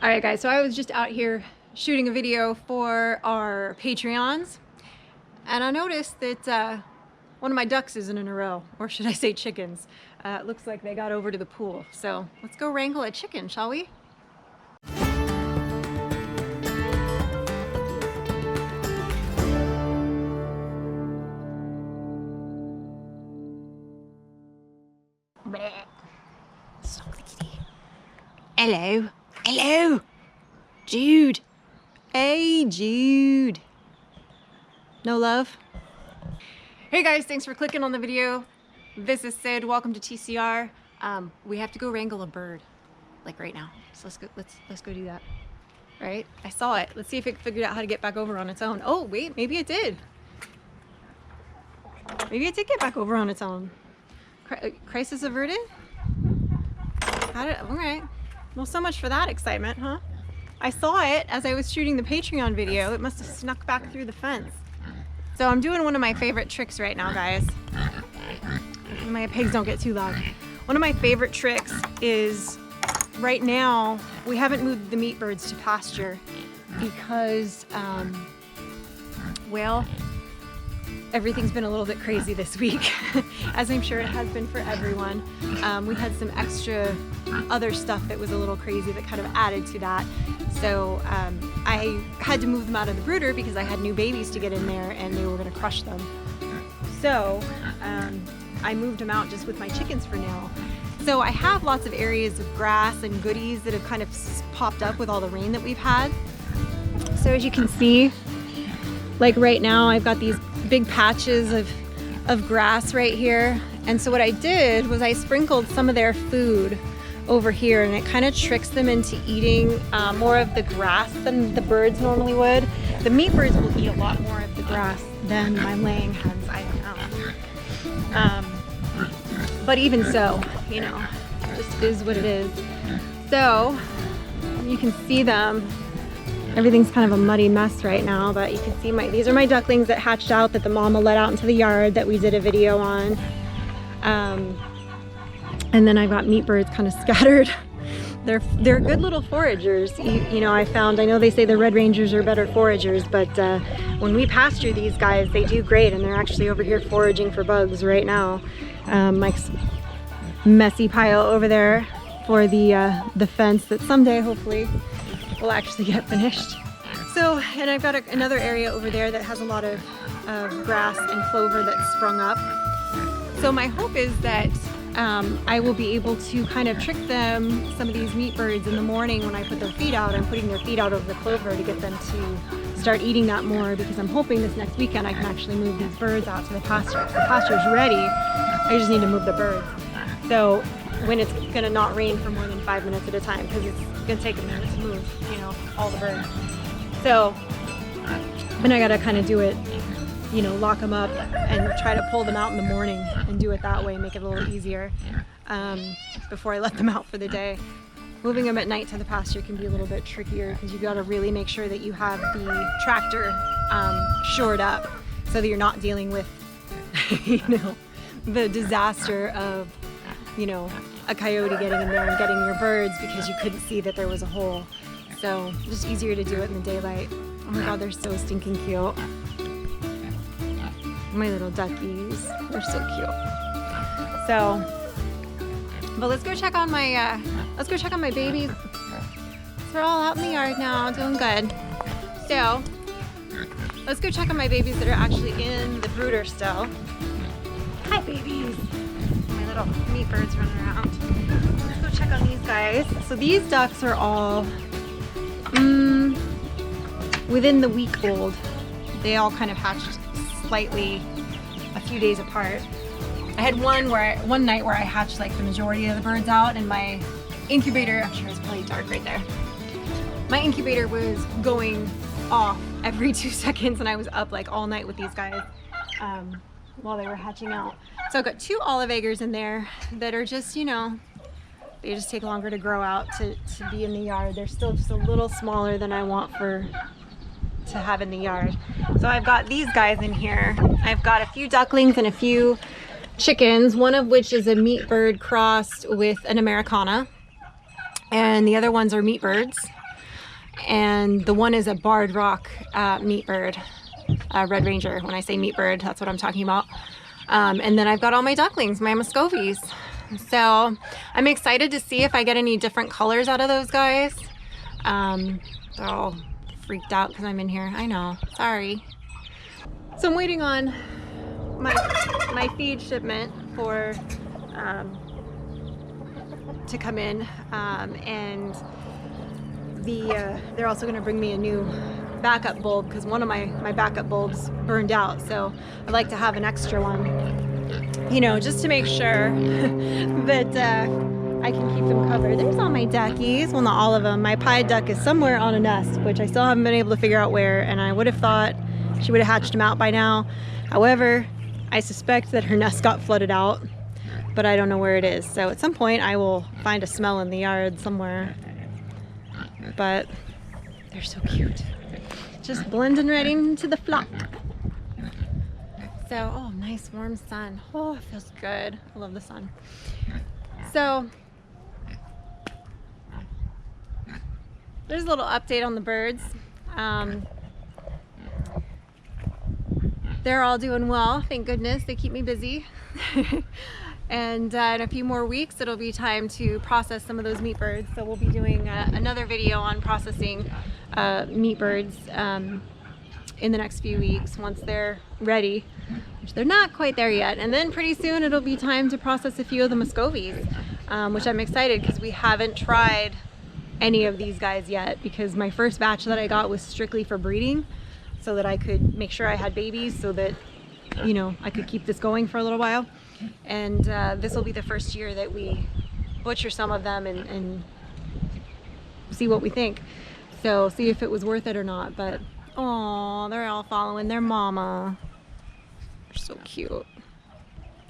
All right, guys, so I was just out here shooting a video for our Patreons, and I noticed that one of my ducks isn't in a row, or should I say chickens. It looks like they got over to the pool. So let's go wrangle a chicken, shall we? Stop the kitty. Hello. Hello. Jude. Hey, Jude. No love? Hey guys, thanks for clicking on the video. This is Sid. Welcome to TCR. We have to go wrangle a bird, like right now. So let's go do that. Right? I saw it. Let's see if it figured out how to get back over on its own. Oh wait, maybe it did. Maybe it did get back over on its own. Crisis averted? All right. Well, so much for that excitement, huh? I saw it as I was shooting the Patreon video. It must have snuck back through the fence. So I'm doing one of my favorite tricks right now, guys. My pigs don't get too loud. One of my favorite tricks is, right now, we haven't moved the meat birds to pasture because, well, everything's been a little bit crazy this week, as I'm sure it has been for everyone. We had some extra other stuff that was a little crazy that kind of added to that. So I had to move them out of the brooder because I had new babies to get in there and they were going to crush them. So I moved them out just with my chickens for now. So I have lots of areas of grass and goodies that have kind of popped up with all the rain that we've had. So as you can see, like right now I've got these big patches of grass right here. And so what I did was I sprinkled some of their food over here, and it kind of tricks them into eating more of the grass than the birds normally would. The meat birds will eat a lot more of the grass than my laying hens, I don't know. But even so, you know, it just is what it is. So you can see them. Everything's kind of a muddy mess right now, but you can see these are my ducklings that hatched out that the mama let out into the yard that we did a video on. And then I've got meat birds kind of scattered. They're good little foragers. You know, I know they say the Red Rangers are better foragers, but when we pasture these guys, they do great, and they're actually over here foraging for bugs right now. Mike's messy pile over there for the fence that someday, hopefully, will actually get finished. So, and I've got another area over there that has a lot of grass and clover that's sprung up. So my hope is that I will be able to kind of trick them, some of these meat birds, in the morning when I put their feet out. I'm putting their feet out over the clover to get them to start eating that more, because I'm hoping this next weekend I can actually move these birds out to the pasture. The pasture's ready, I just need to move the birds. So when it's gonna not rain for more than 5 minutes at a time, because it's gonna take a minute to move, you know, all the birds. So then I gotta kind of do it, you know, lock them up and try to pull them out in the morning and do it that way, make it a little easier before I let them out for the day. Moving them at night to the pasture can be a little bit trickier because you got to really make sure that you have the tractor shored up so that you're not dealing with, you know, the disaster of, you know, a coyote getting in there and getting your birds because you couldn't see that there was a hole. So just easier to do it in the daylight. Oh my God, they're so stinking cute. My little duckies, they're so cute. So, but let's go check on my babies. They're all out in the yard now, doing good. So, let's go check on my babies that are actually in the brooder still. Hi, babies. My little meat birds running around. Let's go check on these guys. So these ducks are all within the week old. They all kind of hatched slightly a few days apart. I had one night where I hatched like the majority of the birds out, and my incubator, I'm sure it's really dark right there. My incubator was going off every 2 seconds, and I was up like all night with these guys while they were hatching out. So I've got 2 olive eggers in there that are just, you know, they just take longer to grow out to be in the yard. They're still just a little smaller than I want to have in the yard. So I've got these guys in here. I've got a few ducklings and a few chickens, one of which is a meat bird crossed with an Americana, and the other ones are meat birds. and the one is a barred rock meat bird, red ranger. When I say meat bird, that's what I'm talking about. And then I've got all my ducklings, my Muscovies. So I'm excited to see if I get any different colors out of those guys. They're all freaked out because I'm in here. I know, sorry. So I'm waiting on my feed shipment for to come in, and they're also going to bring me a new backup bulb because one of my backup bulbs burned out, so I'd like to have an extra one, you know, just to make sure that I can keep them covered. There's all my duckies. Well, not all of them. My pied duck is somewhere on a nest, which I still haven't been able to figure out where, and I would have thought she would have hatched them out by now. However, I suspect that her nest got flooded out, but I don't know where it is. So at some point I will find a smell in the yard somewhere. But they're so cute. Just blending right into the flock. So, oh, nice warm sun. Oh, it feels good. I love the sun. So, there's a little update on the birds. They're all doing well, thank goodness. They keep me busy. And in a few more weeks, it'll be time to process some of those meat birds. So we'll be doing another video on processing meat birds in the next few weeks once they're ready, which they're not quite there yet. And then pretty soon it'll be time to process a few of the Muscovies, which I'm excited because we haven't tried any of these guys yet, because my first batch that I got was strictly for breeding so that I could make sure I had babies so that, you know, I could keep this going for a little while. And this will be the first year that we butcher some of them and see what we think. So see if it was worth it or not. But oh, they're all following their mama. They're so cute.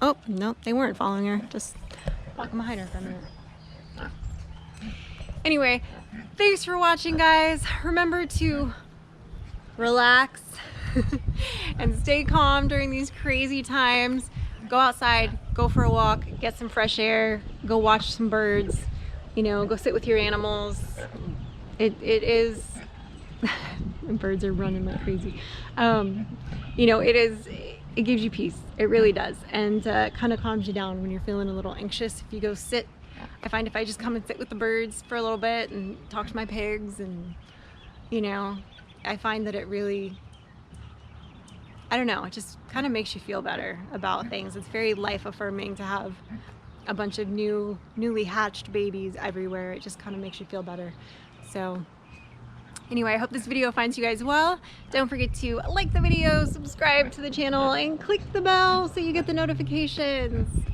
Oh, no, they weren't following her. Just walking behind her for a minute. Anyway, thanks for watching, guys. Remember to relax and stay calm during these crazy times. Go outside, go for a walk, get some fresh air, go watch some birds, you know, go sit with your animals. It is, birds are running like crazy. You know, it gives you peace. It really does. And kind of calms you down when you're feeling a little anxious. If you go sit, I find if I just come and sit with the birds for a little bit and talk to my pigs, and, you know, I find that it really, I don't know, it just kind of makes you feel better about things. It's very life affirming to have a bunch of newly hatched babies everywhere. It just kind of makes you feel better. So anyway, I hope this video finds you guys well. Don't forget to like the video, subscribe to the channel, and click the bell so you get the notifications.